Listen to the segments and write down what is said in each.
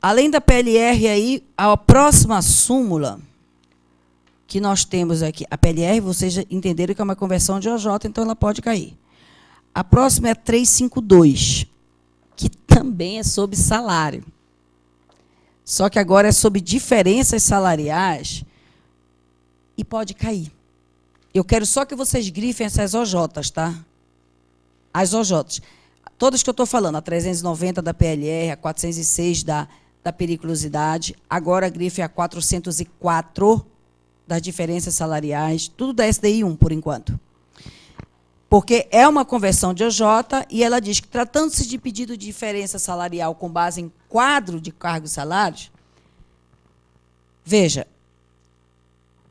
Além da PLR aí, a próxima súmula que nós temos aqui, a PLR, vocês já entenderam que é uma conversão de OJ, então ela pode cair. A próxima é 352, que também é sobre salário. Só que agora é sobre diferenças salariais e pode cair. Eu quero só que vocês grifem essas OJs, tá? As OJs. Todas que eu estou falando, a 390 da PLR, a 406 da periculosidade, agora a grife é a 404 das diferenças salariais, tudo da SDI 1, por enquanto. Porque é uma conversão de OJ e ela diz que, tratando-se de pedido de diferença salarial com base em quadro de cargos e salários, veja,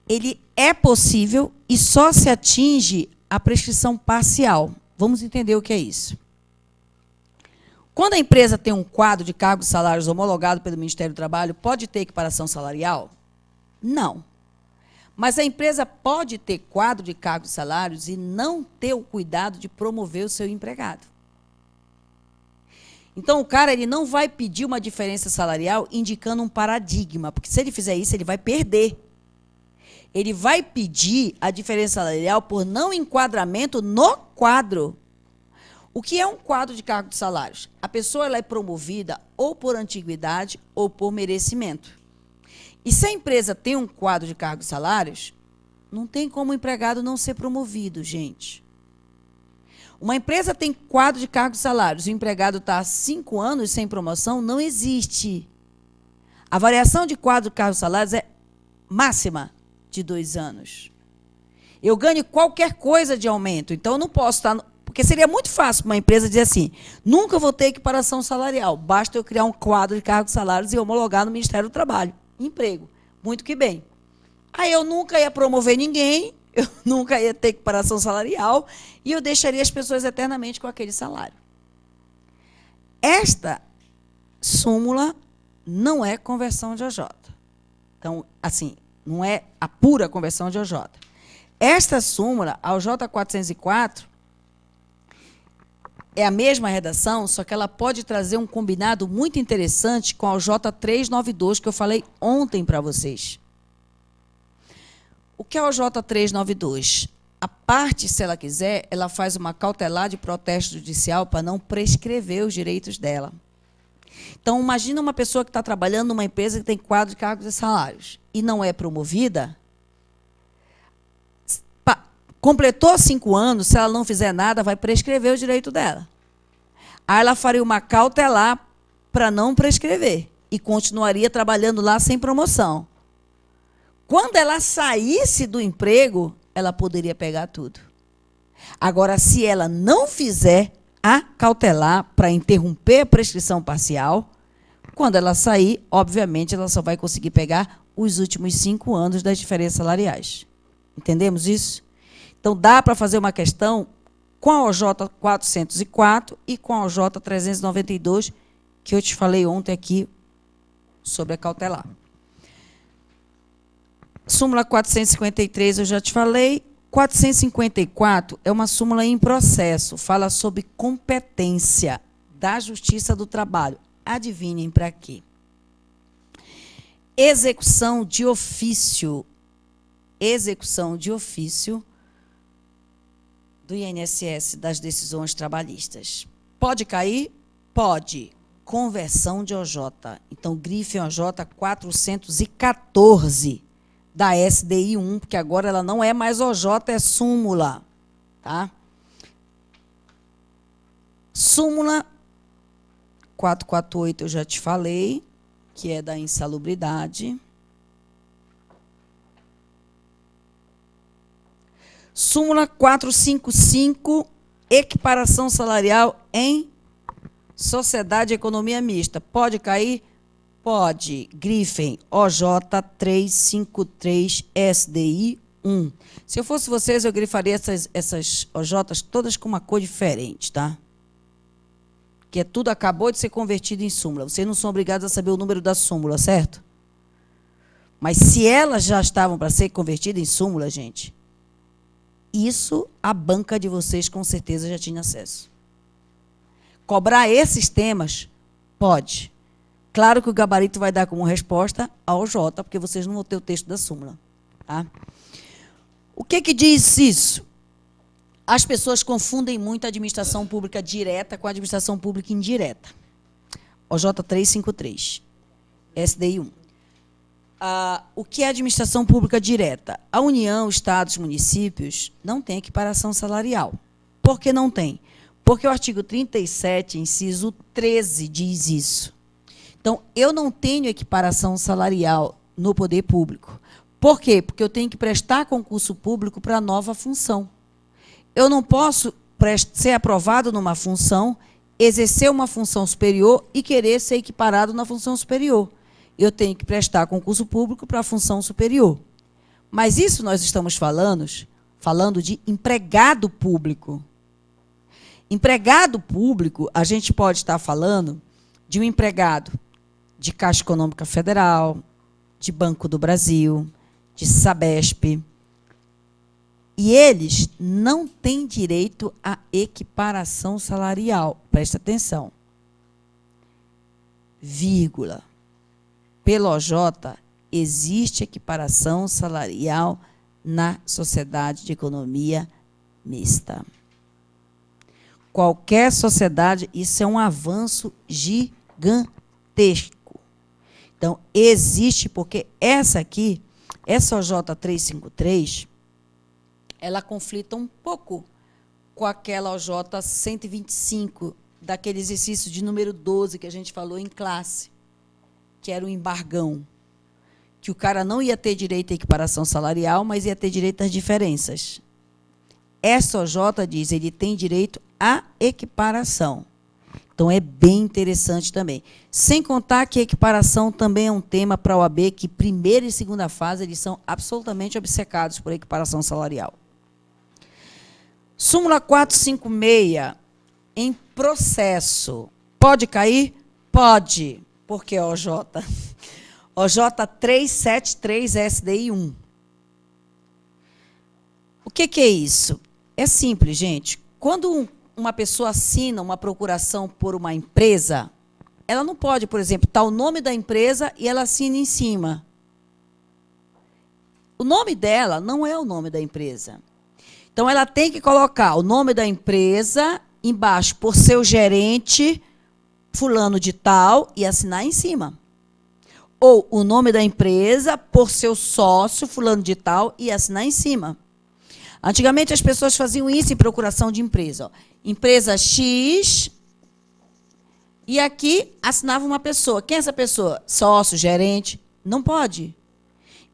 ele é possível e só se atinge a prescrição parcial. Vamos entender o que é isso. Quando a empresa tem um quadro de cargos e salários homologado pelo Ministério do Trabalho, pode ter equiparação salarial? Não. Mas a empresa pode ter quadro de cargos e salários e não ter o cuidado de promover o seu empregado. Então, o cara ele não vai pedir uma diferença salarial indicando um paradigma, porque se ele fizer isso, ele vai perder. Ele vai pedir a diferença salarial por não enquadramento no quadro. O que é um quadro de cargos e salários? A pessoa ela é promovida ou por antiguidade ou por merecimento. E se a empresa tem um quadro de cargos e salários, não tem como o empregado não ser promovido, gente. Uma empresa tem quadro de cargos e salários, o empregado está há 5 anos sem promoção, não existe. A variação de quadro de cargos e salários é máxima de 2 anos. Eu ganho qualquer coisa de aumento, então eu não posso estar... Porque seria muito fácil para uma empresa dizer assim, nunca vou ter equiparação salarial, basta eu criar um quadro de cargos e salários e homologar no Ministério do Trabalho. Emprego. Muito que bem. Aí eu nunca ia promover ninguém, eu nunca ia ter equiparação salarial e eu deixaria as pessoas eternamente com aquele salário. Esta súmula não é conversão de OJ. Então, assim, não é a pura conversão de OJ. Esta súmula, a OJ 404, é a mesma redação, só que ela pode trazer um combinado muito interessante com a OJ 392, que eu falei ontem para vocês. O que é a OJ 392? A parte, se ela quiser, ela faz uma cautelar de protesto judicial para não prescrever os direitos dela. Então, imagina uma pessoa que está trabalhando numa empresa que tem quadro de cargos e salários e não é promovida. Completou 5 anos, se ela não fizer nada, vai prescrever o direito dela. Aí ela faria uma cautelar para não prescrever e continuaria trabalhando lá sem promoção. Quando ela saísse do emprego, ela poderia pegar tudo. Agora, se ela não fizer a cautelar para interromper a prescrição parcial, quando ela sair, obviamente, ela só vai conseguir pegar os últimos 5 anos das diferenças salariais. Entendemos isso? Então, dá para fazer uma questão com a OJ 404 e com a OJ 392, que eu te falei ontem aqui sobre a cautelar. Súmula 453, eu já te falei. 454 é uma súmula em processo, fala sobre competência da Justiça do Trabalho. Adivinhem para quê? Execução de ofício. Execução de ofício do INSS das decisões trabalhistas. Pode cair? Pode. Conversão de OJ. Então, grife OJ 414 da SDI 1, porque agora ela não é mais OJ, é súmula. Tá? Súmula 448, eu já te falei, que é da insalubridade. Súmula 455, equiparação salarial em sociedade e economia mista. Pode cair? Pode. Grifem OJ 353 SDI 1. Se eu fosse vocês, eu grifaria essas OJs todas com uma cor diferente, tá? Que tudo acabou de ser convertido em súmula. Vocês não são obrigados a saber o número da súmula, certo? Mas se elas já estavam para ser convertidas em súmula, gente, isso a banca de vocês com certeza já tinha acesso. Cobrar esses temas? Pode. Claro que o gabarito vai dar como resposta a OJ, porque vocês não vão ter o texto da súmula. Tá? O que diz isso? As pessoas confundem muito a administração pública direta com a administração pública indireta. OJ 353, SDI 1. O que é administração pública direta? A União, Estados, municípios não tem equiparação salarial. Por que não tem? Porque o artigo 37, inciso 13, diz isso. Então, eu não tenho equiparação salarial no poder público. Por quê? Porque eu tenho que prestar concurso público para a nova função. Eu não posso ser aprovado numa função, exercer uma função superior e querer ser equiparado na função superior. Eu tenho que prestar concurso público para a função superior. Mas isso nós estamos falando de empregado público. Empregado público, a gente pode estar falando de um empregado de Caixa Econômica Federal, de Banco do Brasil, de Sabesp. E eles não têm direito à equiparação salarial. Presta atenção. Vírgula. Pelo OJ, existe equiparação salarial na sociedade de economia mista. Qualquer sociedade, isso é um avanço gigantesco. Então, existe, porque essa aqui, essa OJ 353, ela conflita um pouco com aquela OJ 125, daquele exercício de número 12 que a gente falou em classe, que era o embargão, que o cara não ia ter direito à equiparação salarial, mas ia ter direito às diferenças. Essa OJ diz, ele tem direito à equiparação. Então, é bem interessante também. Sem contar que a equiparação também é um tema para a OAB, que primeira e segunda fase eles são absolutamente obcecados por equiparação salarial. Súmula 456, em processo. Pode cair? Pode. Por que OJ? OJ 373, SDI 1. O que é isso? É simples, gente. Quando uma pessoa assina uma procuração por uma empresa, ela não pode, por exemplo, estar o nome da empresa e ela assina em cima. O nome dela não é o nome da empresa. Então, ela tem que colocar o nome da empresa embaixo por seu gerente, fulano de tal, e assinar em cima. Ou o nome da empresa por seu sócio, fulano de tal, e assinar em cima. Antigamente, as pessoas faziam isso em procuração de empresa. Ó. Empresa X, e aqui assinava uma pessoa. Quem é essa pessoa? Sócio, gerente? Não pode.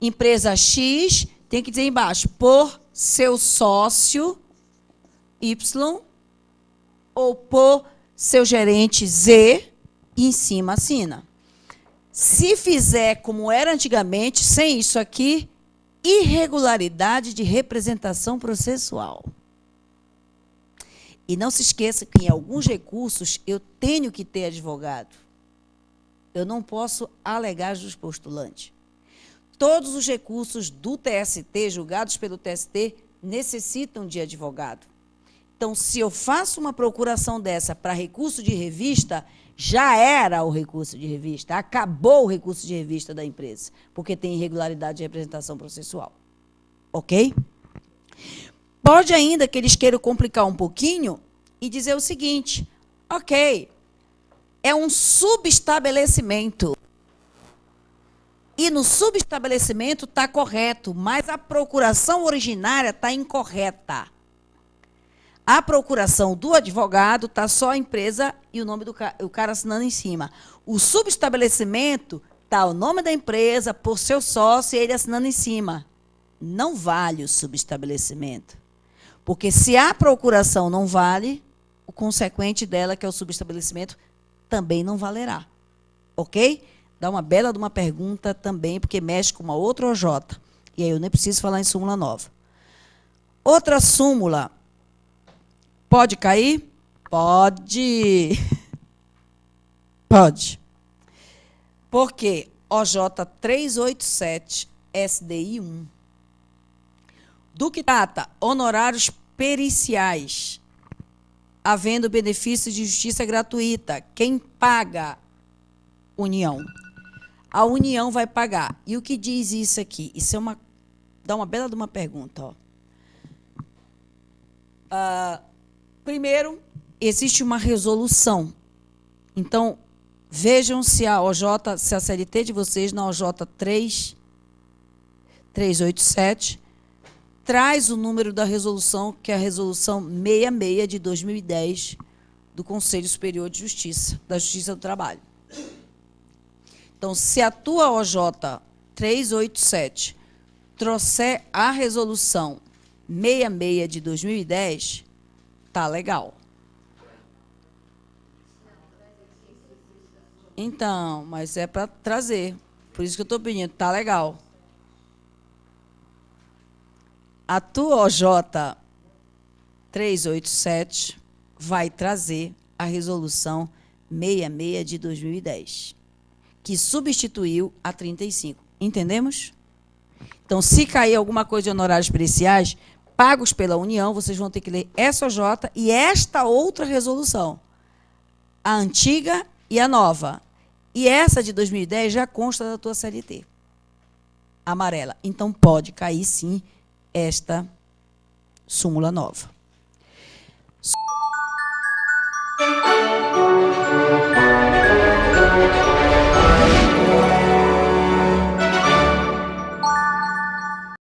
Empresa X, tem que dizer embaixo, por seu sócio, Y, ou por seu gerente, Z, e em cima assina. Se fizer como era antigamente, sem isso aqui, irregularidade de representação processual. E não se esqueça que em alguns recursos eu tenho que ter advogado. Eu não posso alegar juspostulante. Todos os recursos do TST, julgados pelo TST, necessitam de advogado. Então, se eu faço uma procuração dessa para recurso de revista, já era o recurso de revista, acabou o recurso de revista da empresa, porque tem irregularidade de representação processual. Ok? Pode ainda que eles queiram complicar um pouquinho e dizer o seguinte, ok, é um subestabelecimento. E no subestabelecimento está correto, mas a procuração originária está incorreta. A procuração do advogado está só a empresa e o nome do o cara assinando em cima. O subestabelecimento está o nome da empresa, por seu sócio e ele assinando em cima. Não vale o subestabelecimento. Porque se a procuração não vale, o consequente dela, que é o subestabelecimento, também não valerá. Ok? Dá uma bela de uma pergunta também, porque mexe com uma outra OJ. E aí eu nem preciso falar em súmula nova. Outra súmula. Pode cair? Pode. Pode. Por quê? OJ 387, SDI 1. Do que trata? Honorários periciais. Havendo benefício de justiça gratuita. Quem paga União. A União vai pagar. E o que diz isso aqui? Isso é dá uma bela de uma pergunta. Ó. Primeiro, existe uma resolução. Então, vejam se a CLT de vocês, na OJ 387, traz o número da resolução, que é a resolução 66 de 2010, do Conselho Superior de Justiça, da Justiça do Trabalho. Então, se a tua OJ 387 trouxer a resolução 66 de 2010, tá legal. Então, mas é para trazer. Por isso que eu estou pedindo, tá legal. A tua OJ 387 vai trazer a resolução 66 de 2010, que substituiu a 35. Entendemos? Então, se cair alguma coisa de honorários periciais pagos pela União, vocês vão ter que ler essa OJ e esta outra resolução. A antiga e a nova. E essa de 2010 já consta da tua CLT. Amarela. Então, pode cair, sim, esta súmula nova.